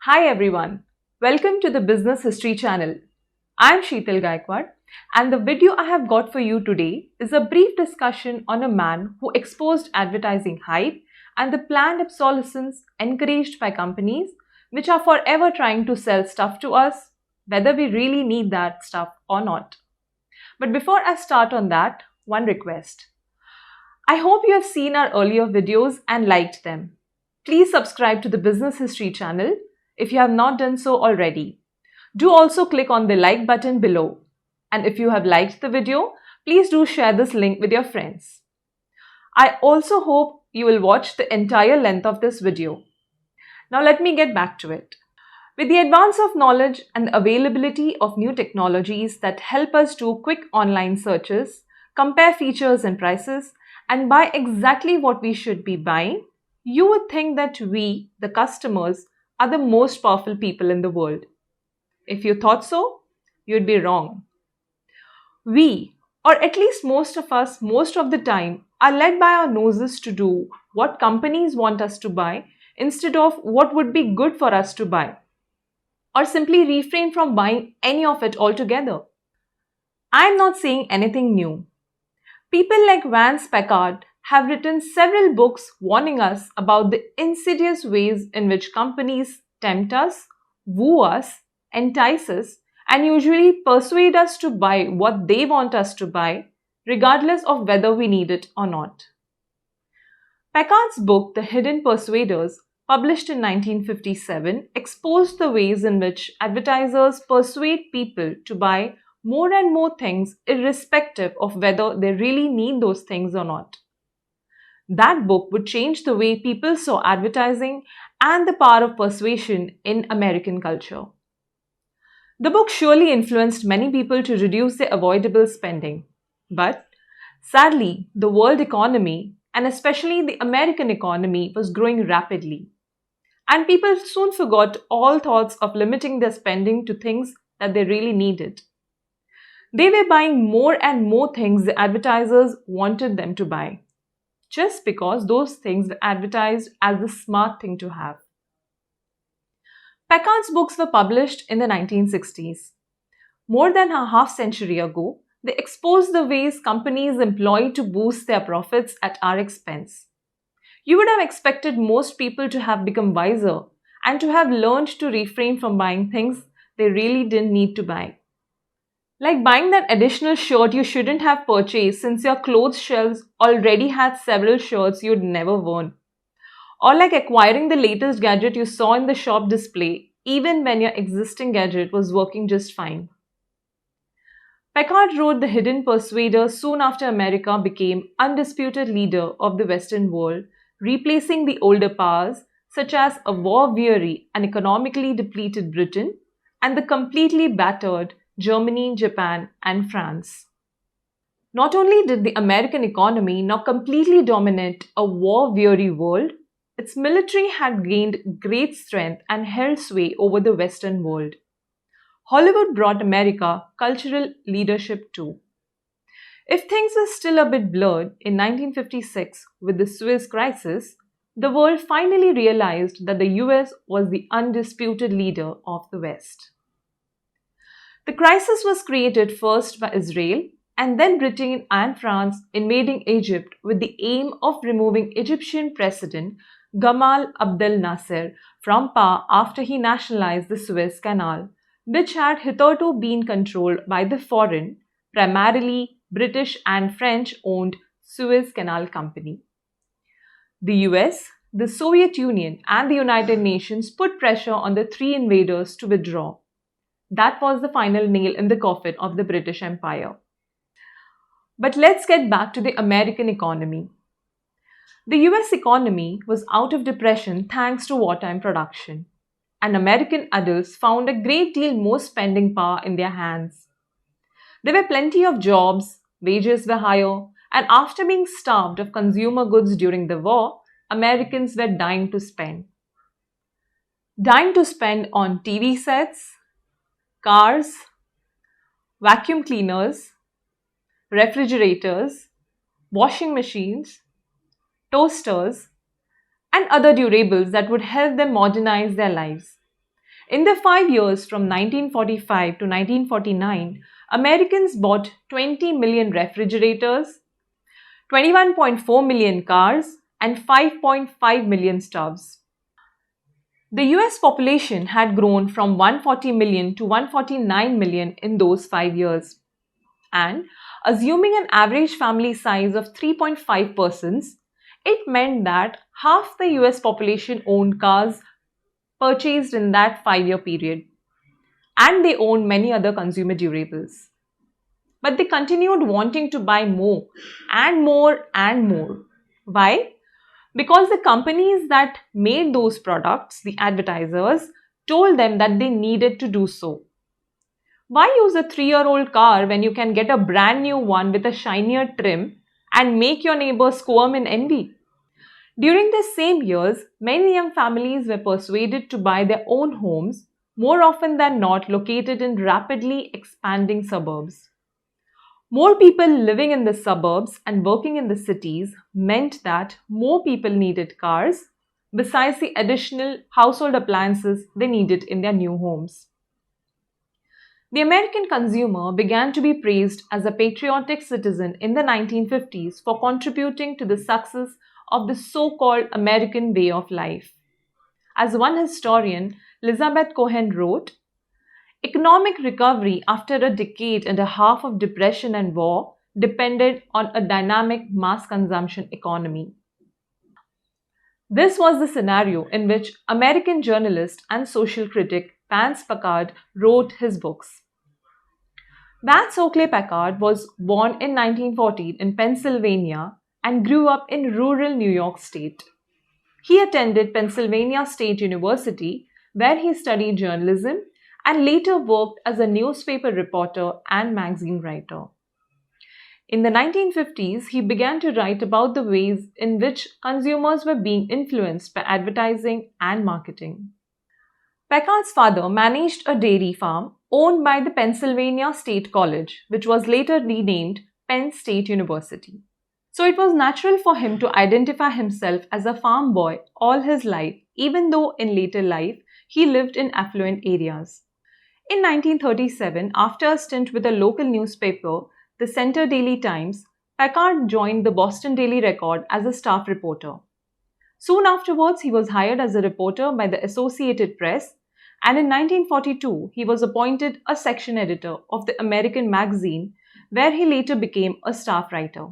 Hi everyone, welcome to the Business History channel. I'm Sheetal Gaikwad, and the video I have got for you today is a brief discussion on a man who exposed advertising hype and the planned obsolescence encouraged by companies which are forever trying to sell stuff to us, whether we really need that stuff or not. But before I start on that, one request. I hope you have seen our earlier videos and liked them. Please subscribe to the Business History channel if you have not done so already. Do also click on the like button below. And if you have liked the video, please do share this link with your friends. I also hope you will watch the entire length of this video. Now let me get back to it. With the advance of knowledge and the availability of new technologies that help us do quick online searches, compare features and prices, and buy exactly what we should be buying, you would think that we, the customers, are the most powerful people in the world. If you thought so, you'd be wrong. We, or at least most of us, most of the time, are led by our noses to do what companies want us to buy instead of what would be good for us to buy, or simply refrain from buying any of it altogether. I'm not saying anything new. People like Vance Packard have written several books warning us about the insidious ways in which companies tempt us, woo us, entice us, and usually persuade us to buy what they want us to buy, regardless of whether we need it or not. Packard's book, The Hidden Persuaders, published in 1957, exposed the ways in which advertisers persuade people to buy more and more things irrespective of whether they really need those things or not. That book would change the way people saw advertising and the power of persuasion in American culture. The book surely influenced many people to reduce their avoidable spending. But sadly, the world economy, and especially the American economy, was growing rapidly. And people soon forgot all thoughts of limiting their spending to things that they really needed. They were buying more and more things the advertisers wanted them to buy, just because those things were advertised as the smart thing to have. Packard's books were published in the 1960s. More than a half century ago, they exposed the ways companies employ to boost their profits at our expense. You would have expected most people to have become wiser and to have learned to refrain from buying things they really didn't need to buy. Like buying that additional shirt you shouldn't have purchased since your clothes shelves already had several shirts you'd never worn. Or like acquiring the latest gadget you saw in the shop display, even when your existing gadget was working just fine. Packard wrote The Hidden Persuader soon after America became undisputed leader of the Western world, replacing the older powers such as a war-weary and economically depleted Britain and the completely battered Germany, Japan, and France. Not only did the American economy now completely dominate a war-weary world, its military had gained great strength and held sway over the Western world. Hollywood brought America cultural leadership too. If things were still a bit blurred in 1956 with the Suez Crisis, the world finally realized that the US was the undisputed leader of the West. The crisis was created first by Israel and then Britain and France invading Egypt with the aim of removing Egyptian President Gamal Abdel Nasser from power after he nationalized the Suez Canal, which had hitherto been controlled by the foreign, primarily British and French-owned Suez Canal Company. The US, the Soviet Union, and the United Nations put pressure on the three invaders to withdraw. That was the final nail in the coffin of the British Empire. But let's get back to the American economy. The US economy was out of depression thanks to wartime production, and American adults found a great deal more spending power in their hands. There were plenty of jobs, wages were higher, and after being starved of consumer goods during the war, Americans were dying to spend. Dying to spend on TV sets, cars, vacuum cleaners, refrigerators, washing machines, toasters, and other durables that would help them modernize their lives. In the 5 years from 1945 to 1949, Americans bought 20 million refrigerators, 21.4 million cars, and 5.5 million stoves. The US population had grown from 140 million to 149 million in those 5 years. And assuming an average family size of 3.5 persons, it meant that half the US population owned cars purchased in that 5 year period, and they owned many other consumer durables. But they continued wanting to buy more and more and more. Why? Because the companies that made those products, the advertisers, told them that they needed to do so. Why use a 3-year-old car when you can get a brand new one with a shinier trim and make your neighbors squirm in envy? During the same years, many young families were persuaded to buy their own homes, more often than not located in rapidly expanding suburbs. More people living in the suburbs and working in the cities meant that more people needed cars, besides the additional household appliances they needed in their new homes. The American consumer began to be praised as a patriotic citizen in the 1950s for contributing to the success of the so-called American way of life. As one historian, Elizabeth Cohen, wrote, economic recovery after a decade and a half of depression and war depended on a dynamic mass consumption economy. This was the scenario in which American journalist and social critic Vance Packard wrote his books. Vance Packard was born in 1914 in Pennsylvania and grew up in rural New York State. He attended Pennsylvania State University, where he studied journalism and later worked as a newspaper reporter and magazine writer. In the 1950s, he began to write about the ways in which consumers were being influenced by advertising and marketing. Packard's father managed a dairy farm owned by the Pennsylvania State College, which was later renamed Penn State University. So it was natural for him to identify himself as a farm boy all his life, even though in later life he lived in affluent areas. In 1937, after a stint with a local newspaper, the Center Daily Times, Packard joined the Boston Daily Record as a staff reporter. Soon afterwards, he was hired as a reporter by the Associated Press, and in 1942, he was appointed a section editor of the American magazine, where he later became a staff writer.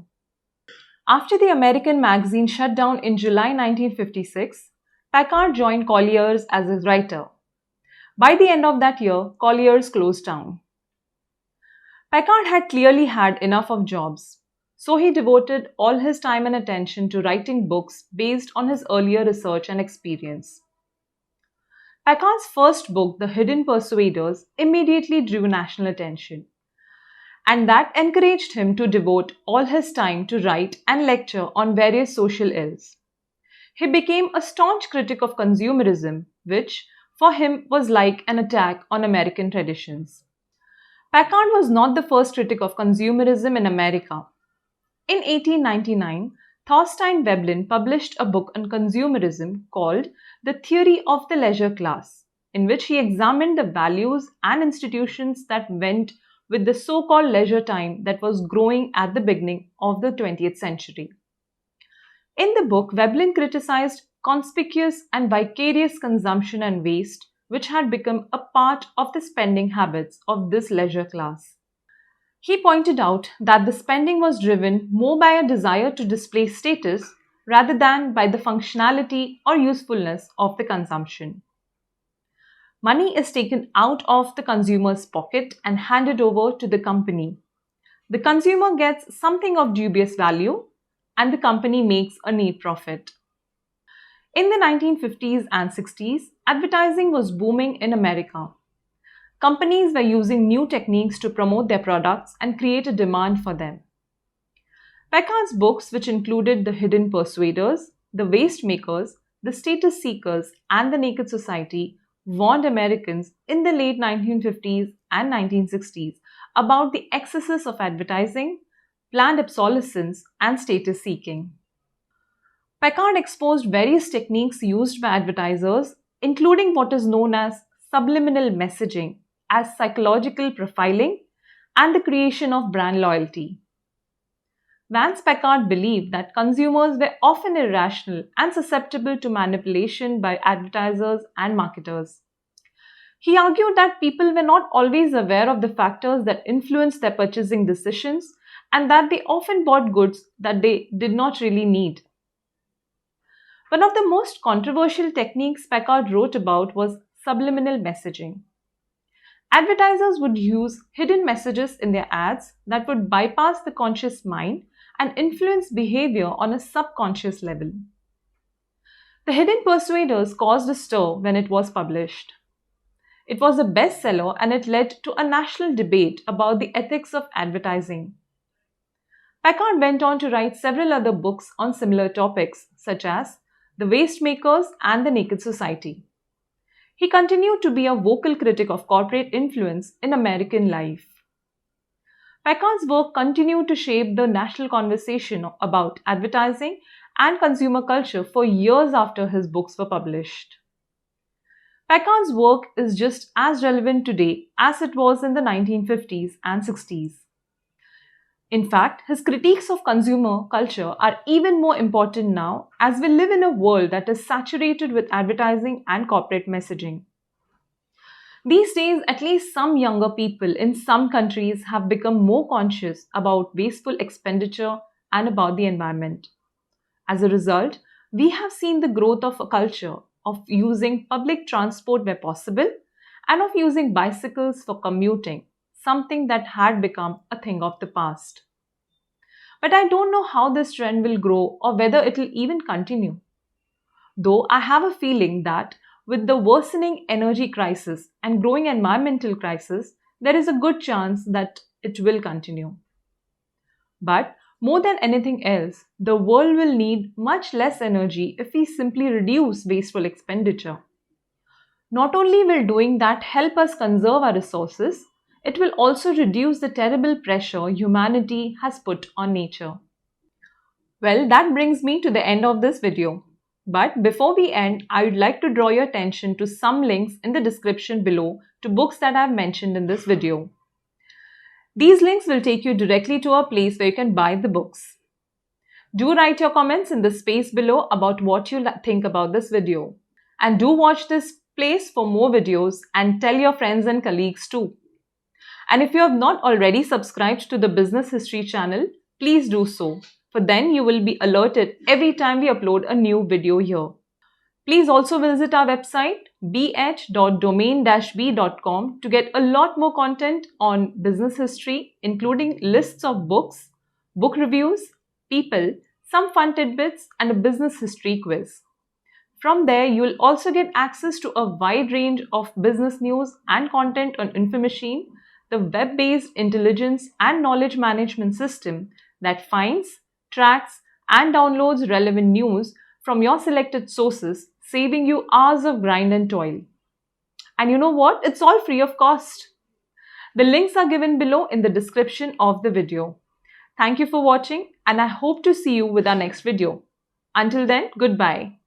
After the American magazine shut down in July 1956, Packard joined Collier's as a writer. By the end of that year, Collier's closed down. Packard had clearly had enough of jobs, so he devoted all his time and attention to writing books based on his earlier research and experience. Packard's first book, The Hidden Persuaders, immediately drew national attention, and that encouraged him to devote all his time to write and lecture on various social ills. He became a staunch critic of consumerism, which, for him, was like an attack on American traditions. Packard was not the first critic of consumerism in America. In 1899, Thorstein Veblen published a book on consumerism called The Theory of the Leisure Class, in which he examined the values and institutions that went with the so-called leisure time that was growing at the beginning of the 20th century. In the book, Veblen criticized conspicuous and vicarious consumption and waste, which had become a part of the spending habits of this leisure class. He pointed out that the spending was driven more by a desire to display status rather than by the functionality or usefulness of the consumption. Money is taken out of the consumer's pocket and handed over to the company. The consumer gets something of dubious value, and the company makes a neat profit. In the 1950s and 60s, advertising was booming in America. Companies were using new techniques to promote their products and create a demand for them. Packard's books, which included The Hidden Persuaders, The Waste Makers, The Status Seekers, and The Naked Society, warned Americans in the late 1950s and 1960s about the excesses of advertising, planned obsolescence, and status seeking. Packard exposed various techniques used by advertisers, including what is known as subliminal messaging as psychological profiling and the creation of brand loyalty. Vance Packard believed that consumers were often irrational and susceptible to manipulation by advertisers and marketers. He argued that people were not always aware of the factors that influenced their purchasing decisions and that they often bought goods that they did not really need. One of the most controversial techniques Packard wrote about was subliminal messaging. Advertisers would use hidden messages in their ads that would bypass the conscious mind and influence behavior on a subconscious level. The Hidden Persuaders caused a stir when it was published. It was a bestseller and it led to a national debate about the ethics of advertising. Packard went on to write several other books on similar topics, such as The Waste Makers and The Naked Society. He continued to be a vocal critic of corporate influence in American life. Packard's work continued to shape the national conversation about advertising and consumer culture for years after his books were published. Packard's work is just as relevant today as it was in the 1950s and 60s. In fact, his critiques of consumer culture are even more important now as we live in a world that is saturated with advertising and corporate messaging. These days, at least some younger people in some countries have become more conscious about wasteful expenditure and about the environment. As a result, we have seen the growth of a culture of using public transport where possible and of using bicycles for commuting, something that had become a thing of the past. But I don't know how this trend will grow or whether it will even continue. Though I have a feeling that with the worsening energy crisis and growing environmental crisis, there is a good chance that it will continue. But more than anything else, the world will need much less energy if we simply reduce wasteful expenditure. Not only will doing that help us conserve our resources, it will also reduce the terrible pressure humanity has put on nature. Well, that brings me to the end of this video. But before we end, I would like to draw your attention to some links in the description below to books that I have mentioned in this video. These links will take you directly to a place where you can buy the books. Do write your comments in the space below about what you think about this video. And do watch this place for more videos and tell your friends and colleagues too. And if you have not already subscribed to the Business History channel, please do so. For then you will be alerted every time we upload a new video here. Please also visit our website bh.domain-b.com to get a lot more content on business history, including lists of books, book reviews, people, some fun tidbits, and a business history quiz. From there, you will also get access to a wide range of business news and content on InfoMachine, the web-based intelligence and knowledge management system that finds, tracks, and downloads relevant news from your selected sources, saving you hours of grind and toil. And you know what? It's all free of cost. The links are given below in the description of the video. Thank you for watching, and I hope to see you with our next video. Until then, goodbye.